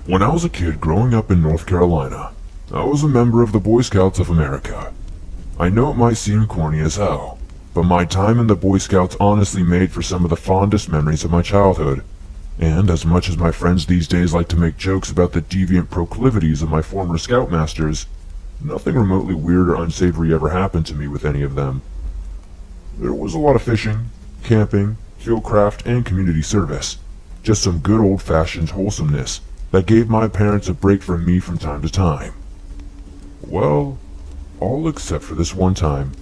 When I was a kid growing up in North Carolina, I was a member of the Boy Scouts of America. I know it might seem corny as hell, but my time in the Boy Scouts honestly made for some of the fondest memories of my childhood. And as much as my friends these days like to make jokes about the deviant proclivities of my former scoutmasters, nothing remotely weird or unsavory ever happened to me with any of them. There was a lot of fishing, camping, fieldcraft, and community service. Just some good old-fashioned wholesomeness that gave my parents a break from me from time to time. Well, all except for this one time.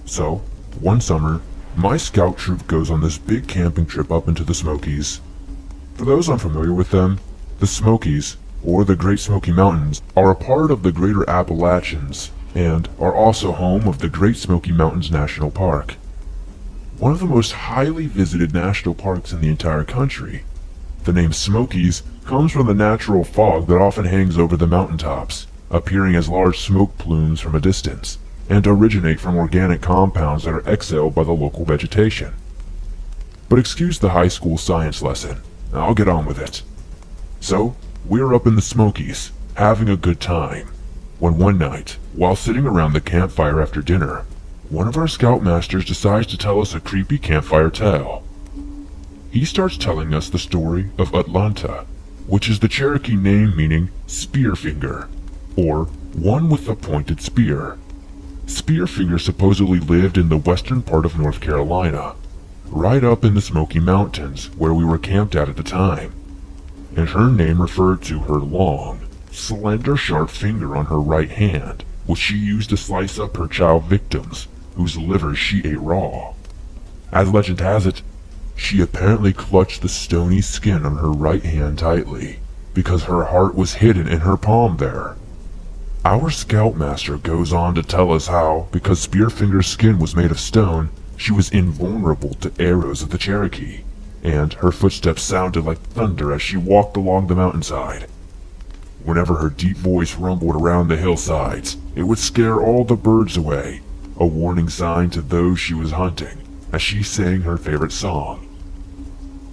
So, one summer, my scout troop goes on this big camping trip up into the Smokies. For those unfamiliar with them, the Smokies, or the Great Smoky Mountains, are a part of the Greater Appalachians, and are also home of the Great Smoky Mountains National Park. One of the most highly visited national parks in the entire country. The name Smokies comes from the natural fog that often hangs over the mountaintops, appearing as large smoke plumes from a distance, and originate from organic compounds that are exhaled by the local vegetation. But excuse the high school science lesson, I'll get on with it. So, we're up in the Smokies, having a good time, when one night, while sitting around the campfire after dinner, one of our scoutmasters decides to tell us a creepy campfire tale. He starts telling us the story of Atlanta, which is the Cherokee name meaning Spearfinger, or one with a pointed spear. Spearfinger supposedly lived in the western part of North Carolina, right up in the Smoky Mountains where we were camped at the time, and her name referred to her long, slender, sharp finger on her right hand, which she used to slice up her child victims, whose livers she ate raw. As legend has it, she apparently clutched the stony skin on her right hand tightly, because her heart was hidden in her palm there. Our scoutmaster goes on to tell us how, because Spearfinger's skin was made of stone, she was invulnerable to arrows of the Cherokee, and her footsteps sounded like thunder as she walked along the mountainside. Whenever her deep voice rumbled around the hillsides, it would scare all the birds away, a warning sign to those she was hunting, as she sang her favorite song.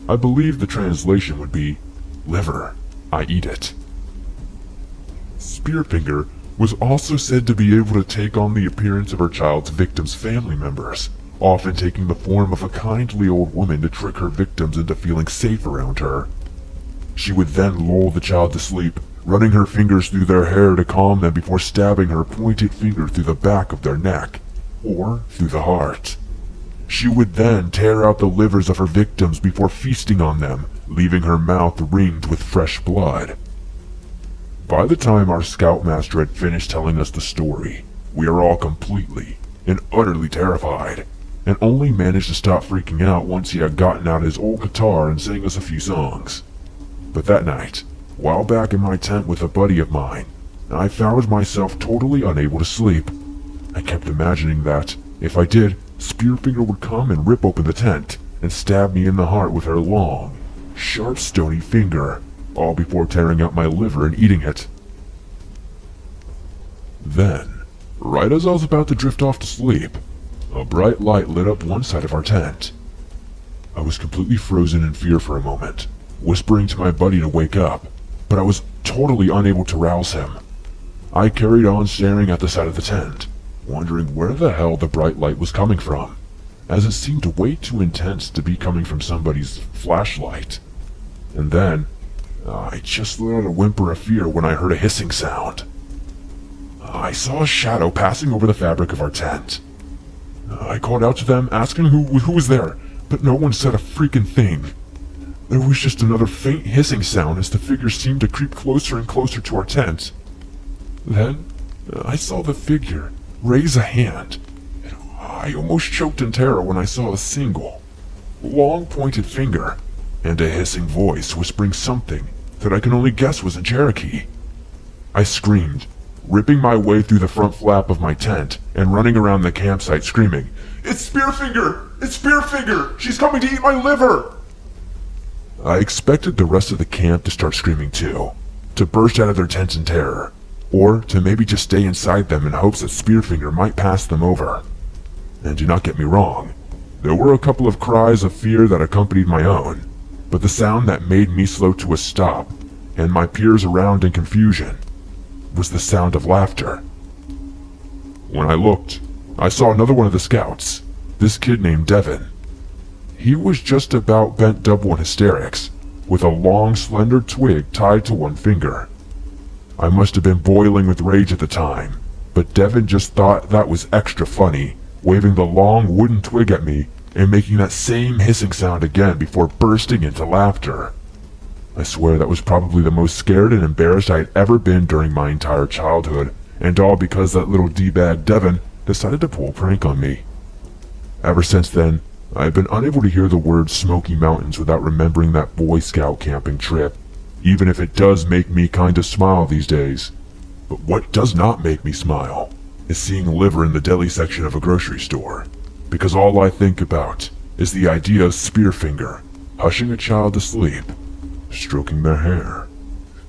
I believe the translation would be, "Liver, I eat it." Spearfinger was also said to be able to take on the appearance of her child's victims' family members, often taking the form of a kindly old woman to trick her victims into feeling safe around her. She would then lull the child to sleep, running her fingers through their hair to calm them before stabbing her pointed finger through the back of their neck, or through the heart. She would then tear out the livers of her victims before feasting on them, leaving her mouth ringed with fresh blood. By the time our scoutmaster had finished telling us the story, we are all completely and utterly terrified, and only managed to stop freaking out once he had gotten out his old guitar and sang us a few songs. But that night, while back in my tent with a buddy of mine, I found myself totally unable to sleep. I kept imagining that, if I did, Spearfinger would come and rip open the tent, and stab me in the heart with her long, sharp stony finger, all before tearing out my liver and eating it. Then, right as I was about to drift off to sleep, a bright light lit up one side of our tent. I was completely frozen in fear for a moment, whispering to my buddy to wake up, but I was totally unable to rouse him. I carried on staring at the side of the tent, wondering where the hell the bright light was coming from, as it seemed way too intense to be coming from somebody's flashlight. And then, I just let out a whimper of fear when I heard a hissing sound. I saw a shadow passing over the fabric of our tent. I called out to them, asking who was there, but no one said a freaking thing. There was just another faint hissing sound as the figure seemed to creep closer and closer to our tent. Then, I saw the figure raise a hand, and I almost choked in terror when I saw a single, long pointed finger, and a hissing voice whispering something that I can only guess was in Cherokee. I screamed, ripping my way through the front flap of my tent and running around the campsite screaming, "It's Spearfinger! It's Spearfinger! She's coming to eat my liver!" I expected the rest of the camp to start screaming too, to burst out of their tents in terror, or to maybe just stay inside them in hopes that Spearfinger might pass them over. And do not get me wrong, there were a couple of cries of fear that accompanied my own, but the sound that made me slow to a stop and my peers around in confusion, was the sound of laughter. When I looked, I saw another one of the scouts, this kid named Devin. He was just about bent double in hysterics, with a long, slender twig tied to one finger. I must have been boiling with rage at the time, but Devin just thought that was extra funny, waving the long wooden twig at me and making that same hissing sound again before bursting into laughter. I swear that was probably the most scared and embarrassed I had ever been during my entire childhood, and all because that little D-bag Devin decided to pull a prank on me. Ever since then, I have been unable to hear the word Smoky Mountains without remembering that Boy Scout camping trip, even if it does make me kinda smile these days. But what does not make me smile is seeing liver in the deli section of a grocery store, because all I think about is the idea of Spearfinger hushing a child to sleep, stroking their hair,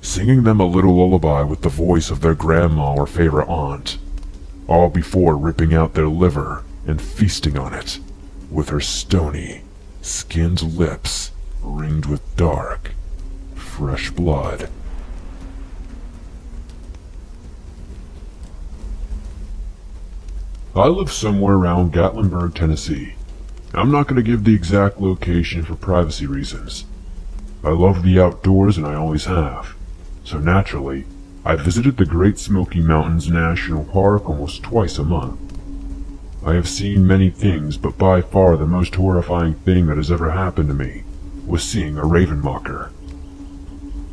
singing them a little lullaby with the voice of their grandma or favorite aunt, all before ripping out their liver and feasting on it, with her stony, skinned lips ringed with dark, fresh blood. I live somewhere around Gatlinburg, Tennessee. I'm not going to give the exact location for privacy reasons. I love the outdoors and I always have, so naturally, I visited the Great Smoky Mountains National Park almost twice a month. I have seen many things, but by far the most horrifying thing that has ever happened to me was seeing a ravenmocker.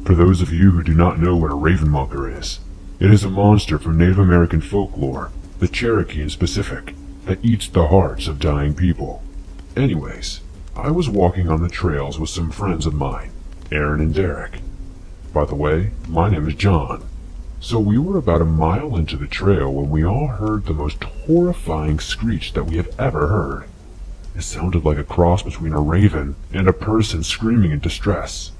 For those of you who do not know what a ravenmocker is, it is a monster from Native American folklore, the Cherokee in specific, that eats the hearts of dying people. Anyways, I was walking on the trails with some friends of mine, Aaron and Derek. By the way, my name is John. So we were about a mile into the trail when we all heard the most horrifying screech that we have ever heard. It sounded like a cross between a raven and a person screaming in distress.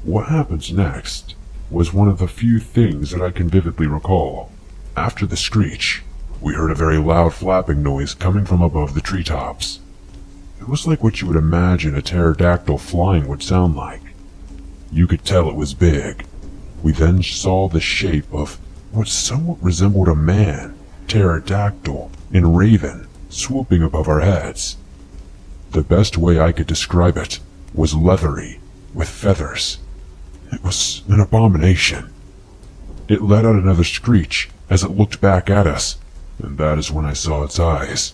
What happens next was one of the few things that I can vividly recall. After the screech, we heard a very loud flapping noise coming from above the treetops. It was like what you would imagine a pterodactyl flying would sound like. You could tell it was big. We then saw the shape of what somewhat resembled a man, pterodactyl, and raven swooping above our heads. The best way I could describe it was leathery, with feathers. It was an abomination. It let out another screech as it looked back at us, and that is when I saw its eyes.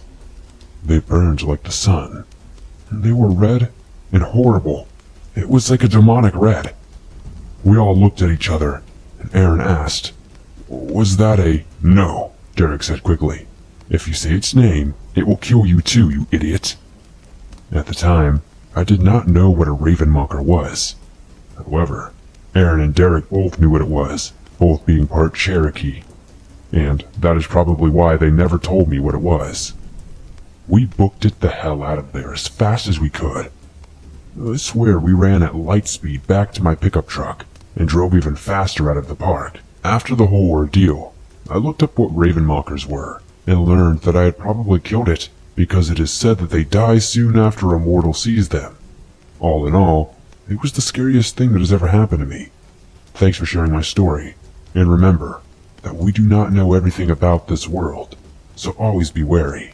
They burned like the sun, and they were red and horrible. It was like a demonic red. We all looked at each other, and Aaron asked, "Was that a—" "No," Derek said quickly. "If you say its name, it will kill you too, you idiot." At the time, I did not know what a ravenmocker was. However, Aaron and Derek both knew what it was, both being part Cherokee, and that is probably why they never told me what it was. We booked it the hell out of there as fast as we could. I swear we ran at light speed back to my pickup truck and drove even faster out of the park. After the whole ordeal, I looked up what ravenmockers were and learned that I had probably killed it because it is said that they die soon after a mortal sees them. All in all, it was the scariest thing that has ever happened to me. Thanks for sharing my story, and remember that we do not know everything about this world, so always be wary.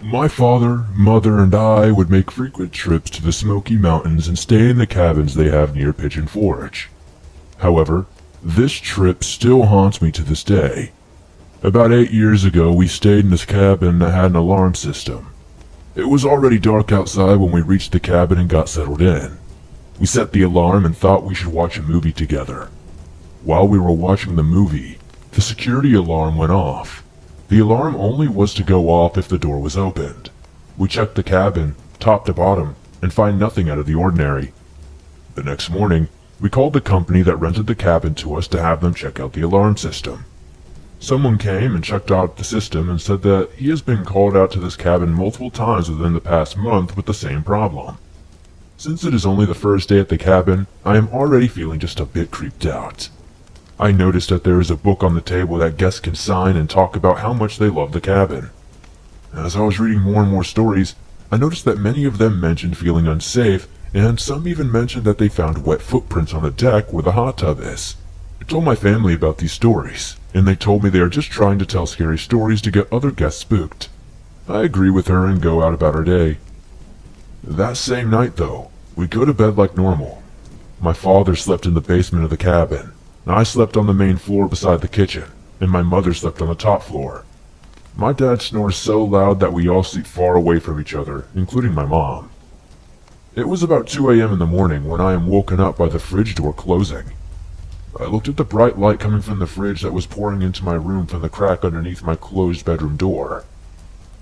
My father, mother, and I would make frequent trips to the Smoky Mountains and stay in the cabins they have near Pigeon Forge. However, this trip still haunts me to this day. About 8 years ago, we stayed in this cabin that had an alarm system. It was already dark outside when we reached the cabin and got settled in. We set the alarm and thought we should watch a movie together. While we were watching the movie, the security alarm went off. The alarm only was to go off if the door was opened. We checked the cabin, top to bottom, and find nothing out of the ordinary. The next morning, we called the company that rented the cabin to us to have them check out the alarm system. Someone came and checked out the system and said that he has been called out to this cabin multiple times within the past month with the same problem. Since it is only the first day at the cabin, I am already feeling just a bit creeped out. I noticed that there is a book on the table that guests can sign and talk about how much they love the cabin. As I was reading more and more stories, I noticed that many of them mentioned feeling unsafe, and some even mentioned that they found wet footprints on the deck where the hot tub is. I told my family about these stories, and they told me they are just trying to tell scary stories to get other guests spooked. I agree with her and go out about our day. That same night, though, we go to bed like normal. My father slept in the basement of the cabin. I slept on the main floor beside the kitchen, and my mother slept on the top floor. My dad snores so loud that we all sleep far away from each other, including my mom. It was about 2 a.m. in the morning when I am woken up by the fridge door closing. I looked at the bright light coming from the fridge that was pouring into my room from the crack underneath my closed bedroom door.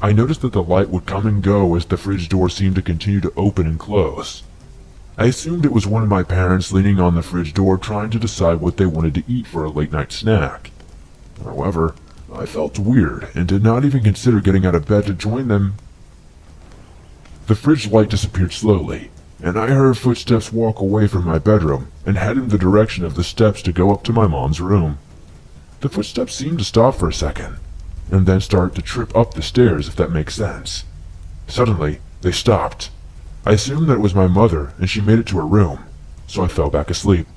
I noticed that the light would come and go as the fridge door seemed to continue to open and close. I assumed it was one of my parents leaning on the fridge door trying to decide what they wanted to eat for a late-night snack. However, I felt weird and did not even consider getting out of bed to join them. The fridge light disappeared slowly, and I heard footsteps walk away from my bedroom and head in the direction of the steps to go up to my mom's room. The footsteps seemed to stop for a second, and then start to trip up the stairs, if that makes sense. Suddenly, they stopped. I assumed that it was my mother and she made it to her room, so I fell back asleep.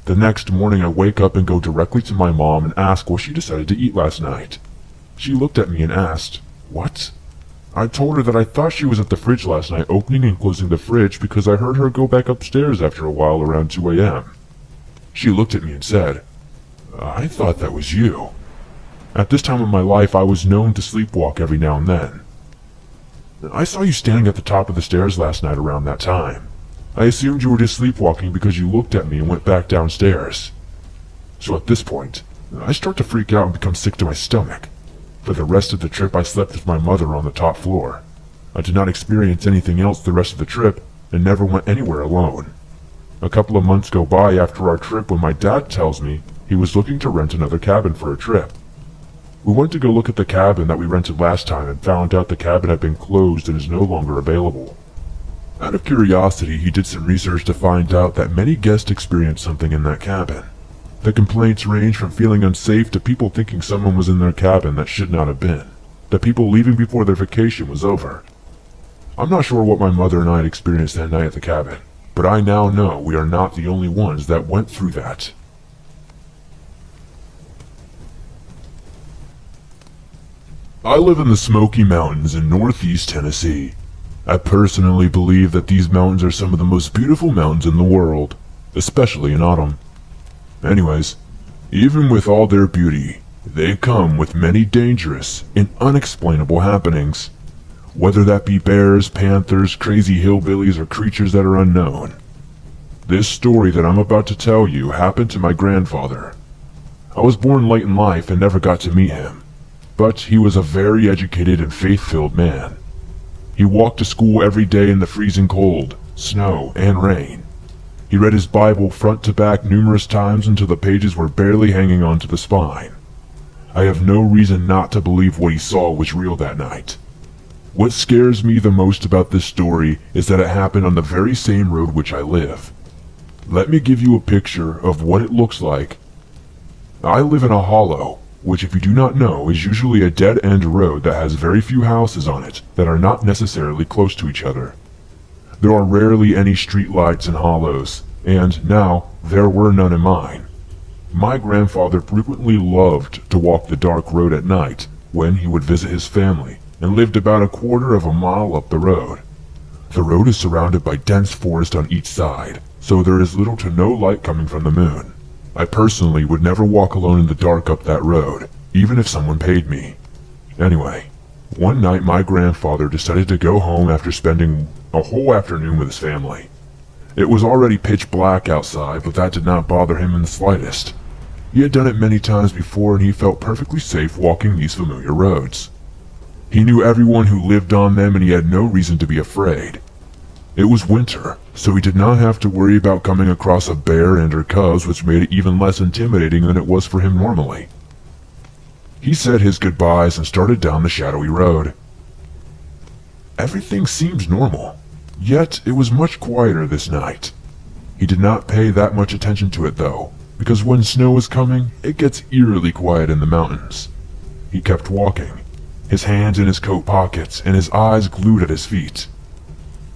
The next morning I wake up and go directly to my mom and ask what she decided to eat last night. She looked at me and asked, "What?" I told her that I thought she was at the fridge last night opening and closing the fridge because I heard her go back upstairs after a while around 2 a.m. She looked at me and said, "I thought that was you." At this time of my life I was known to sleepwalk every now and then. "I saw you standing at the top of the stairs last night around that time. I assumed you were just sleepwalking because you looked at me and went back downstairs." So at this point, I start to freak out and become sick to my stomach. For the rest of the trip I slept with my mother on the top floor. I did not experience anything else the rest of the trip and never went anywhere alone. A couple of months go by after our trip when my dad tells me he was looking to rent another cabin for a trip. We went to go look at the cabin that we rented last time and found out the cabin had been closed and is no longer available. Out of curiosity, he did some research to find out that many guests experienced something in that cabin. The complaints range from feeling unsafe to people thinking someone was in their cabin that should not have been, to people leaving before their vacation was over. I'm not sure what my mother and I had experienced that night at the cabin, but I now know we are not the only ones that went through that. I live in the Smoky Mountains in northeast Tennessee. I personally believe that these mountains are some of the most beautiful mountains in the world, especially in autumn. Anyways, even with all their beauty, they come with many dangerous and unexplainable happenings. Whether that be bears, panthers, crazy hillbillies, or creatures that are unknown. This story that I'm about to tell you happened to my grandfather. I was born late in life and never got to meet him, but he was a very educated and faith-filled man. He walked to school every day in the freezing cold, snow, and rain. He read his Bible front to back numerous times until the pages were barely hanging onto the spine. I have no reason not to believe what he saw was real that night. What scares me the most about this story is that it happened on the very same road which I live. Let me give you a picture of what it looks like. I live in a hollow, which if you do not know is usually a dead-end road that has very few houses on it that are not necessarily close to each other. There are rarely any street lights in hollows, and now there were none in mine. My grandfather frequently loved to walk the dark road at night when he would visit his family and lived about a quarter of a mile up the road. The road is surrounded by dense forest on each side, so there is little to no light coming from the moon. I personally would never walk alone in the dark up that road, even if someone paid me. Anyway, one night my grandfather decided to go home after spending a whole afternoon with his family. It was already pitch black outside, but that did not bother him in the slightest. He had done it many times before and he felt perfectly safe walking these familiar roads. He knew everyone who lived on them and he had no reason to be afraid. It was winter, so he did not have to worry about coming across a bear and her cubs, which made it even less intimidating than it was for him normally. He said his goodbyes and started down the shadowy road. Everything seemed normal, yet it was much quieter this night. He did not pay that much attention to it though, because when snow is coming, it gets eerily quiet in the mountains. He kept walking. his hands in his coat pockets and his eyes glued at his feet.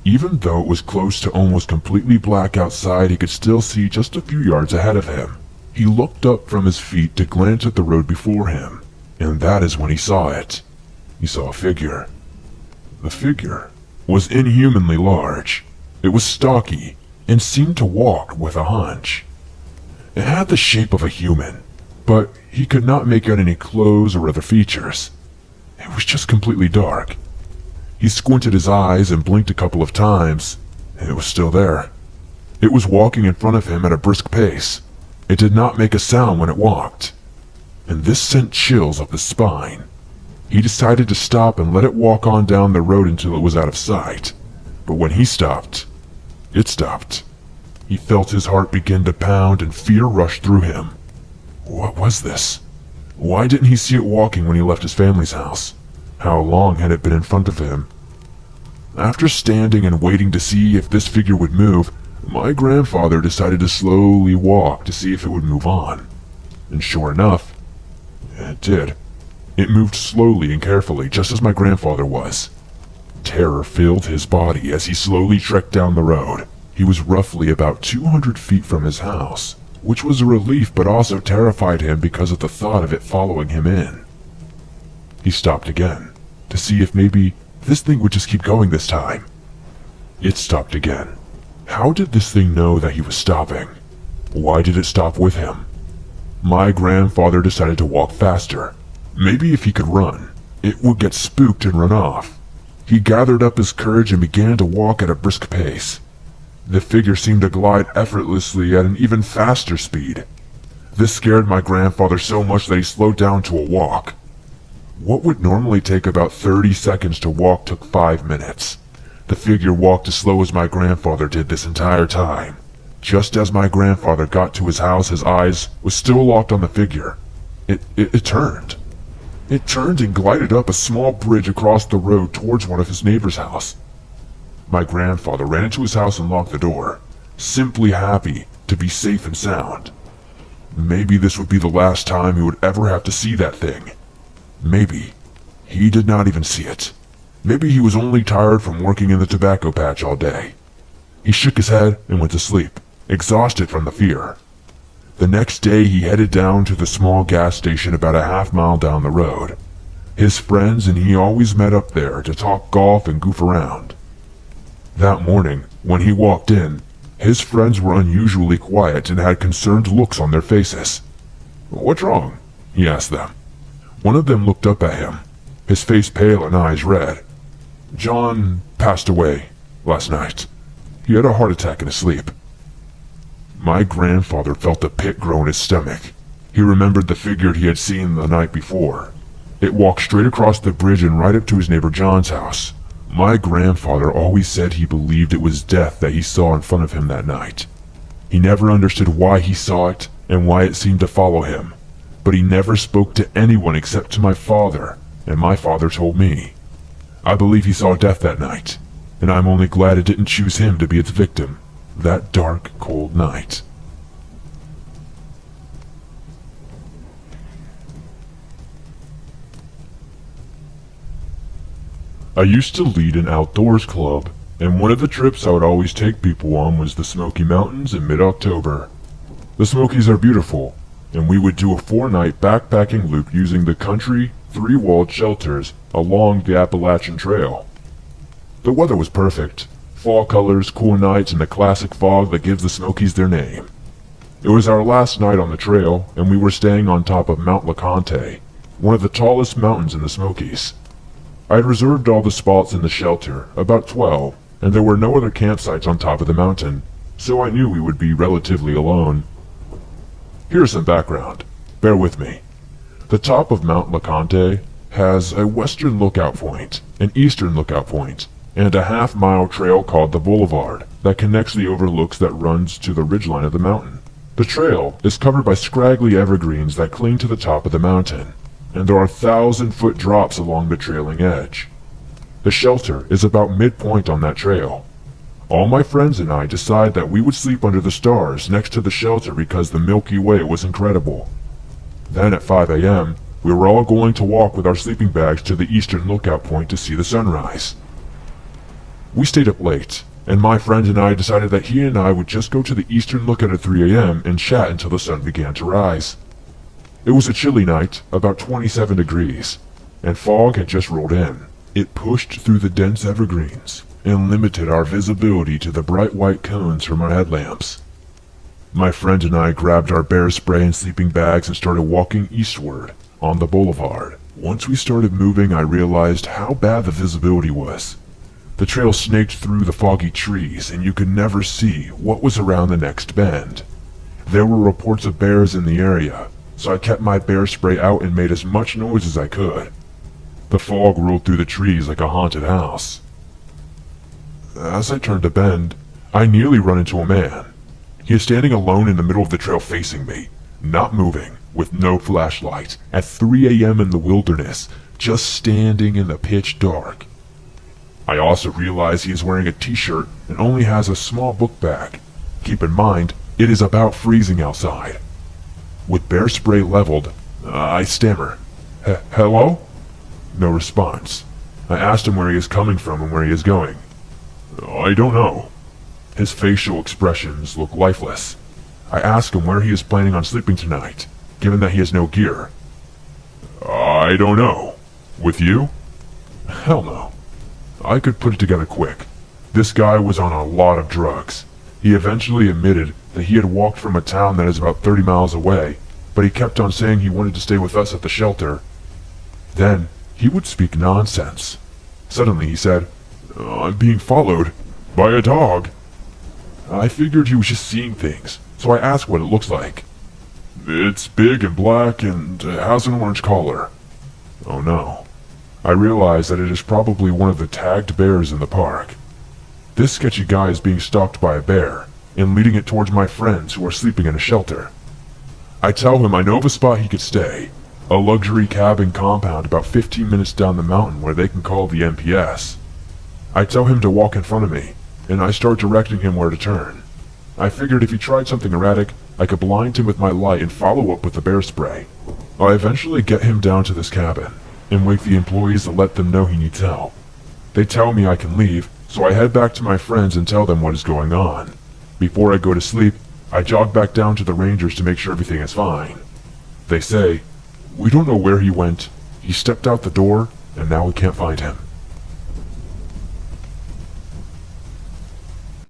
Even though it was close to almost completely black outside, he could still see just a few yards ahead of him. He looked up from his feet to glance at the road before him, and that is when he saw it. He saw a figure. The figure was inhumanly large. It was stocky and seemed to walk with a hunch. It had the shape of a human, but he could not make out any clothes or other features. It was just completely dark. He squinted his eyes and blinked a couple of times, and it was still there. It was walking in front of him at a brisk pace. It did not make a sound when it walked, and this sent chills up his spine. He decided to stop and let it walk on down the road until it was out of sight. But when he stopped, it stopped. He felt his heart begin to pound and fear rushed through him. What was this? Why didn't he see it walking when he left his family's house? How long had it been in front of him? After standing and waiting to see if this figure would move, my grandfather decided to slowly walk to see if it would move on. And sure enough, it did. It moved slowly and carefully, just as my grandfather was. Terror filled his body as he slowly trekked down the road. He was roughly about 200 feet from his house, which was a relief but also terrified him because of the thought of it following him in. He stopped again, to see if maybe this thing would just keep going this time. It stopped again. How did this thing know that he was stopping? Why did it stop with him? My grandfather decided to walk faster. Maybe if he could run, it would get spooked and run off. He gathered up his courage and began to walk at a brisk pace. The figure seemed to glide effortlessly at an even faster speed. This scared my grandfather so much that he slowed down to a walk. What would normally take about 30 seconds to walk took 5 minutes. The figure walked as slow as my grandfather did this entire time. Just as my grandfather got to his house, his eyes was still locked on the figure. It turned. It turned and glided up a small bridge across the road towards one of his neighbor's house. My grandfather ran into his house and locked the door, simply happy to be safe and sound. Maybe this would be the last time he would ever have to see that thing. Maybe he did not even see it. Maybe he was only tired from working in the tobacco patch all day. He shook his head and went to sleep, exhausted from the fear. The next day he headed down to the small gas station about a half-mile down the road. His friends and he always met up there to talk golf and goof around. That morning, when he walked in, his friends were unusually quiet and had concerned looks on their faces. "What's wrong?" he asked them. One of them looked up at him, his face pale and eyes red. "John passed away last night. He had a heart attack in his sleep." My grandfather felt a pit grow in his stomach. He remembered the figure he had seen the night before. It walked straight across the bridge and right up to his neighbor John's house. My grandfather always said he believed it was death that he saw in front of him that night. He never understood why he saw it and why it seemed to follow him, but he never spoke to anyone except to my father, and my father told me. I believe he saw death that night, and I'm only glad it didn't choose him to be its victim that dark, cold night. I used to lead an outdoors club, and one of the trips I would always take people on was the Smoky Mountains in mid-October. The Smokies are beautiful, and we would do a 4-night backpacking loop using the country, 3-walled shelters along the Appalachian Trail. The weather was perfect. Fall colors, cool nights, and the classic fog that gives the Smokies their name. It was our last night on the trail, and we were staying on top of Mount LeConte, one of the tallest mountains in the Smokies. I had reserved all the spots in the shelter, about 12, and there were no other campsites on top of the mountain, so I knew we would be relatively alone. Here's some background. Bear with me. The top of Mount LeConte has a western lookout point, an eastern lookout point, and a half-mile trail called the Boulevard that connects the overlooks that runs to the ridgeline of the mountain. The trail is covered by scraggly evergreens that cling to the top of the mountain, and there are 1,000-foot drops along the trailing edge. The shelter is about midpoint on that trail. All my friends and I decided that we would sleep under the stars next to the shelter because the Milky Way was incredible. Then at 5 a.m., We were all going to walk with our sleeping bags to the eastern lookout point to see the sunrise. We stayed up late, and my friend and I decided that he and I would just go to the eastern lookout at 3 a.m. and chat until the sun began to rise. It was a chilly night, about 27 degrees, and fog had just rolled in. It pushed through the dense evergreens and limited our visibility to the bright white cones from our headlamps. My friend and I grabbed our bear spray and sleeping bags and started walking eastward on the boulevard. Once we started moving, I realized how bad the visibility was. The trail snaked through the foggy trees, and you could never see what was around the next bend. There were reports of bears in the area, so I kept my bear spray out and made as much noise as I could. The fog rolled through the trees like a haunted house. As I turned a bend, I nearly run into a man. He is standing alone in the middle of the trail facing me, not moving, with no flashlight, at 3 a.m. in the wilderness, just standing in the pitch dark. I also realize he is wearing a t-shirt and only has a small book bag. Keep in mind, it is about freezing outside. With bear spray leveled, I stammer, "Hello?" No response. I asked him where he is coming from and where he is going. "I don't know." His facial expressions look lifeless. I ask him where he is planning on sleeping tonight, given that he has no gear. "I don't know. With you?" Hell no. I could put it together quick. This guy was on a lot of drugs. He eventually admitted that he had walked from a town that is about 30 miles away, but he kept on saying he wanted to stay with us at the shelter. Then, he would speak nonsense. Suddenly he said, "I'm being followed by a dog." I figured he was just seeing things, so I asked what it looks like. "It's big and black and has an orange collar." Oh no. I realize that it is probably one of the tagged bears in the park. This sketchy guy is being stalked by a bear, and leading it towards my friends who are sleeping in a shelter. I tell him I know of a spot he could stay, a luxury cabin compound about 15 minutes down the mountain where they can call the MPS. I tell him to walk in front of me, and I start directing him where to turn. I figured if he tried something erratic, I could blind him with my light and follow up with the bear spray. I eventually get him down to this cabin, and wake the employees to let them know he needs help. They tell me I can leave, so I head back to my friends and tell them what is going on. Before I go to sleep, I jog back down to the rangers to make sure everything is fine. They say, "We don't know where he went. He stepped out the door, and now we can't find him."